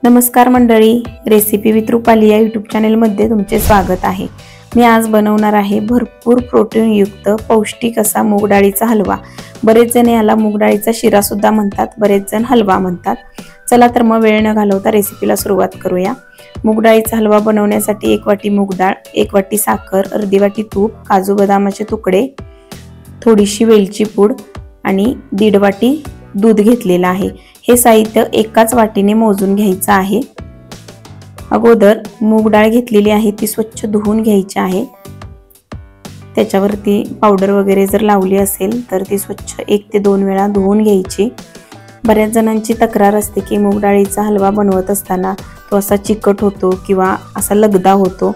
नमस्कार मंडळी, recipe with Rupali या यूट्यूब चॅनलमध्ये तुमचे स्वागत आहे। मी आज बनवणार आहे भरपूर प्रोटीन युक्त पौष्टिक असा मूग डाळीचा हलवा। बरेच जण याला मूग डाळीचा शिरा सुद्धा म्हणतात, बरेच जण हलवा म्हणतात। चला तर मग वेळ न घालवता रेसिपीला सुरुवात करूया। मूग डाळीचा हलवा बनवण्यासाठी 1 वाटी मूग डाळ, 1 वाटी साखर, अर्धी वाटी तूप, काजू बदामाचे तुकडे, थोडीशी वेलची पूड आणि 1.5 वाटी दूध घेतलेला आहे। हे साहित्य एकाच वाटीने मोजून घ्यायचं आहे। अगोदर मूग डाळ घेतलेली आहे ती स्वच्छ धुवून घ्यायची आहे। त्याच्यावरती पावडर वगैरे जर लावली असेल तर ती स्वच्छ 1 ते 2 वेळा धुवून घ्यायची। बऱ्याच जणांची तक्रार असते की मूग डाळीचा हलवा बनवत असताना तो असा चिकट होतो किंवा असा लगदा होतो।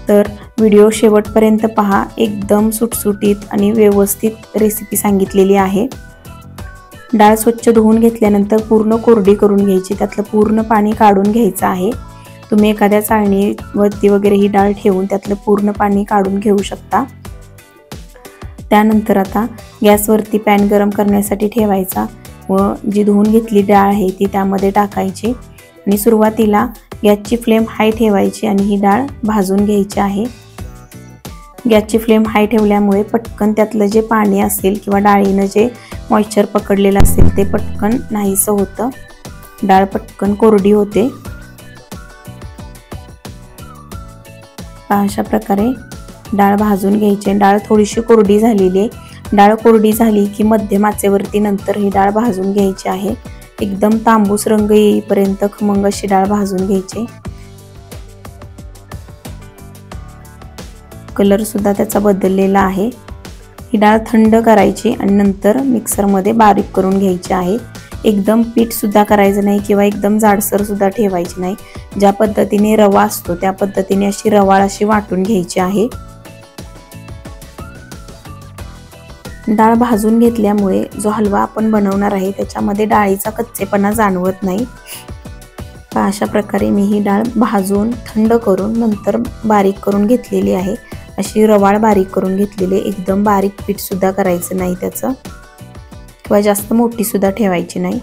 तर व्हिडिओ शेवटपर्यंत पहा, एकदम सुटसुटीत आणि व्यवस्थित रेसिपी सांगितलेली आहे। डाळ स्वच्छ धुवून घेतल्यानंतर पूर्ण कोरडी करून घ्यायची, त्यातलं पूर्ण पाणी काढून घ्यायचं आहे। तुम्ही एखाद्या चाळणीवरती वगैरे ही डाळ ठेवून त्यातलं पूर्ण पाणी काढून घेऊ शकता। त्यानंतर आता गॅसवरती पॅन गरम करण्यासाठी ठेवायचा व जी धुवून घेतली डाळ आहे ती त्यामध्ये टाकायची आणि सुरुवातीला गॅसची फ्लेम हाय ठेवायची आणि ही डाळ भाजून घ्यायची आहे। गॅसची फ्लेम हाय ठेवल्यामुळे पटकन त्यातलं जे पाणी असेल किंवा डाळीनं जे मॉइश्चर पकडलेलं असेल ते पटकन नाहीसं होतं, डाळ पटकन कोरडी होते। अशा प्रकारे डाळ भाजून घ्यायची। डाळ थोडीशी कोरडी झालेली आहे। डाळ कोरडी झाली की मध्यम आचेवरती नंतर ही डाळ भाजून घ्यायची आहे। एकदम तांबूस रंग येईपर्यंत खमंग अशी डाळ भाजून घ्यायची। कलर सुद्धा त्याचा बदललेला आहे। ही डाळ थंड करायची आणि नंतर मिक्सरमध्ये बारीक करून घ्यायची आहे। एकदम पीठ सुद्धा करायचं नाही किंवा एकदम जाडसर सुद्धा ठेवायची नाही। ज्या पद्धतीने रवा असतो त्या पद्धतीने अशी रवाळ अशी वाटून घ्यायची आहे। डाळ भाजून घेतल्यामुळे जो हलवा आपण बनवणार आहे त्याच्यामध्ये डाळीचा कच्चेपणा जाणवत नाही। अशा प्रकारे मी ही डाळ भाजून थंड करून नंतर बारीक करून घेतलेली आहे। अशी रवाळ बारीक करून घेतलेली, एकदम बारीक पीठ सुद्धा करायचं नाही त्याचं किंवा जास्त मोठी सुद्धा ठेवायची नाही।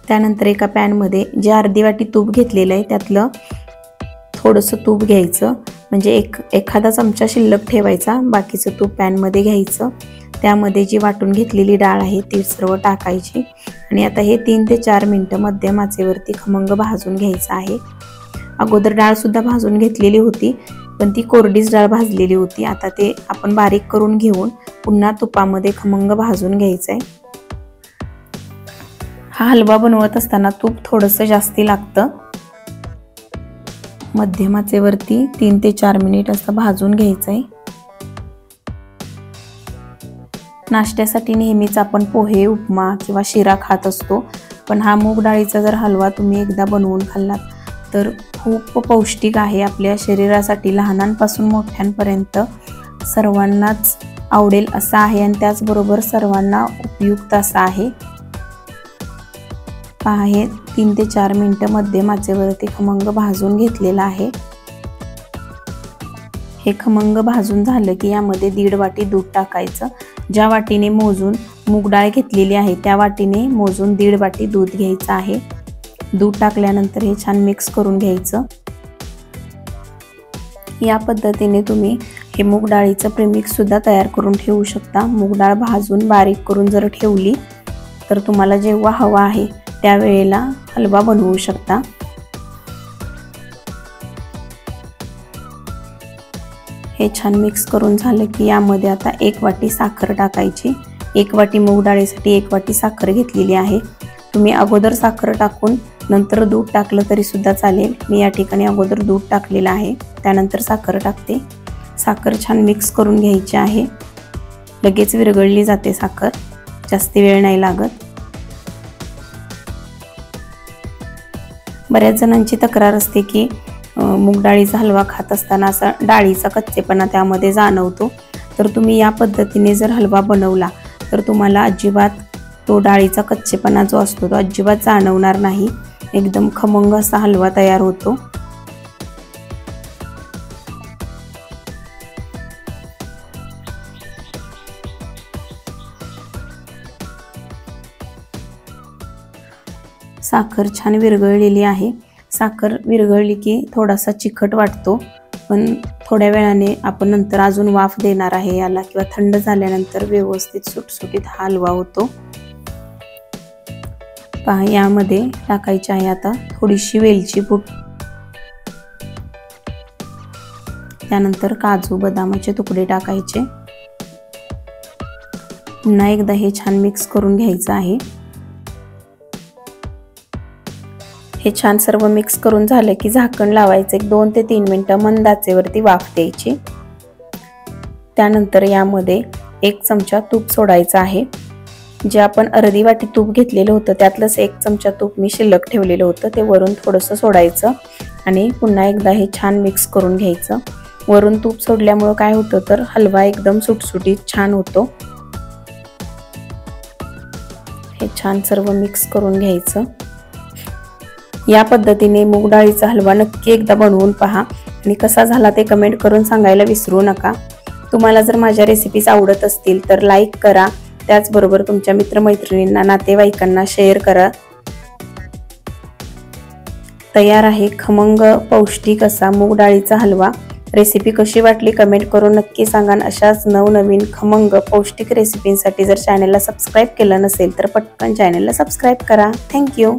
त्यानंतर एका पॅन मध्ये जे अर्धी वाटी तूप घेतलेलं आहे त्यातलं थोडंसं तूप घ्यायचं, म्हणजे एखादा चमचा शिल्लक ठेवायचा, बाकीचं तूप पॅन मध्ये घ्यायचं। त्यामध्ये जी वाटून घेतलेली डाळ आहे ती सर्व टाकायची आणि आता हे 3 ते 4 मिनिटं मध्यम आचेवरती खमंग भाजून घ्यायचं आहे। अगोदर डाळ सुद्धा भाजून घेतलेली होती पण ती कोरडीच डाळ भाजलेली होती। आता ते आपण बारीक करून घेऊन पुन्हा तुपामध्ये खमंग भाजून घ्यायचंय। हा हलवा बनवत असताना तूप थोडंसं जास्ती लागतं। मध्यम आचेवरती 3 ते 4 मिनिट असं भाजून घ्यायचंय। नाश्त्यासाठी नेहमीच आपण पोहे, उपमा किंवा शिरा खात असतो, पण हा मूग डाळीचा जर हलवा तुम्ही एकदा बनवून खाल्लात तर खूप पौष्टिक आहे आपल्या शरीरासाठी। लहानांपासून मोठ्यांपर्यंत सर्वांनाच आवडेल असा आहे आणि त्याचबरोबर सर्वांना उपयुक्त असा आहे। पहा, हे 3 ते 4 मिनिटं मध्यम आचेवरती खमंग भाजून घेतलेला आहे। हे खमंग भाजून झालं की यामध्ये 1.5 वाटी दूध टाकायचं। ज्या वाटीने मोजून मूग डाळ घेतलेली आहे त्या वाटीने मोजून 1.5 वाटी दूध घ्यायचं आहे। दूध टाकल्यानंतर हे छान मिक्स करून घ्यायचं। या पद्धतीने तुम्ही हे मूग डाळीचं प्रीमिक्स सुद्धा तयार करून ठेवू शकता। मूग डाळ भाजून बारीक करून जर ठेवली तर तुम्हाला जेव्हा हवा आहे त्यावेळेला हलवा बनवू शकता। हे छान मिक्स करून झालं की यामध्ये आता 1 वाटी साखर टाकायची। 1 वाटी मूग डाळीसाठी 1 वाटी साखर घेतलेली आहे। तुम्ही अगोदर साखर टाकून नंतर दूध टाकलं तरी सुद्धा चालेल। मी या ठिकाणी अगोदर दूध टाकलेलं आहे, त्यानंतर साखर टाकते। साखर छान मिक्स करून घ्यायची आहे। लगेच विरघळली जाते साखर, जास्त वेळ नाही लागत। बऱ्याच जणांची तक्रार असते की मूग डाळीचा हलवा खात असताना असा डाळीचा कच्चेपणा त्यामध्ये जाणवतो। तर तुम्ही या पद्धतीने जर हलवा बनवला तर तुम्हाला अजिबात तो डाळीचा कच्चेपणा जो असतो तो अजिबात जाणवणार नाही। एकदम खमंग असा हलवा तयार होतो। साखर छान विरघळलेली आहे। साखर विरघळली की थोडासा चिकट वाटतो, पण थोड्या वेळाने आपण नंतर अजून वाफ देणार आहे याला, किंवा थंड झाल्यानंतर व्यवस्थित सुटसुटीत हलवा होतो। पहा, यामध्ये टाकायची आहे आता थोडीशी वेलची पूड, त्यानंतर काजू बदामाचे तुकडे टाकायचे। पुन्हा एकदा हे छान मिक्स करून घ्यायचं आहे। हे छान सर्व मिक्स करून झालं की झाकण लावायचं, 2 ते 3 मिनिटं मंद आचेवरती वाफ द्यायची। त्यानंतर यामध्ये 1 चमचा तूप सोडायचं आहे। जे आपण अर्धी वाटी तूप घेतलेलं होतं त्यातलंच 1 चमचा तूप मी शिल्लक ठेवलेलं होतं, ते वरून थोडंसं सोडायचं आणि पुन्हा एकदा हे छान मिक्स करून घ्यायचं। वरून तूप सोडल्यामुळे काय होतं तर हलवा एकदम सुटसुटीत छान होतो। हे छान सर्व मिक्स करून घ्यायचं। या पद्धतीने मूग डाळीचा हलवा नक्की एकदा बनवून पहा आणि कसा झाला ते कमेंट करून सांगायला विसरू नका। तुम्हाला जर माझ्या रेसिपीज आवडत असतील तर लाईक करा, त्याचबरोबर तुमच्या मित्रमैत्रिणींना, नातेवाईकांना शेअर करा। तयार आहे खमंग पौष्टिक असा मूग डाळीचा हलवा। रेसिपी कशी वाटली कमेंट करून नक्की सांगा। अशाच नवनवीन खमंग पौष्टिक रेसिपींसाठी जर चॅनलला सबस्क्राईब केलं नसेल तर पटकन चॅनलला सबस्क्राईब करा। थँक्यू।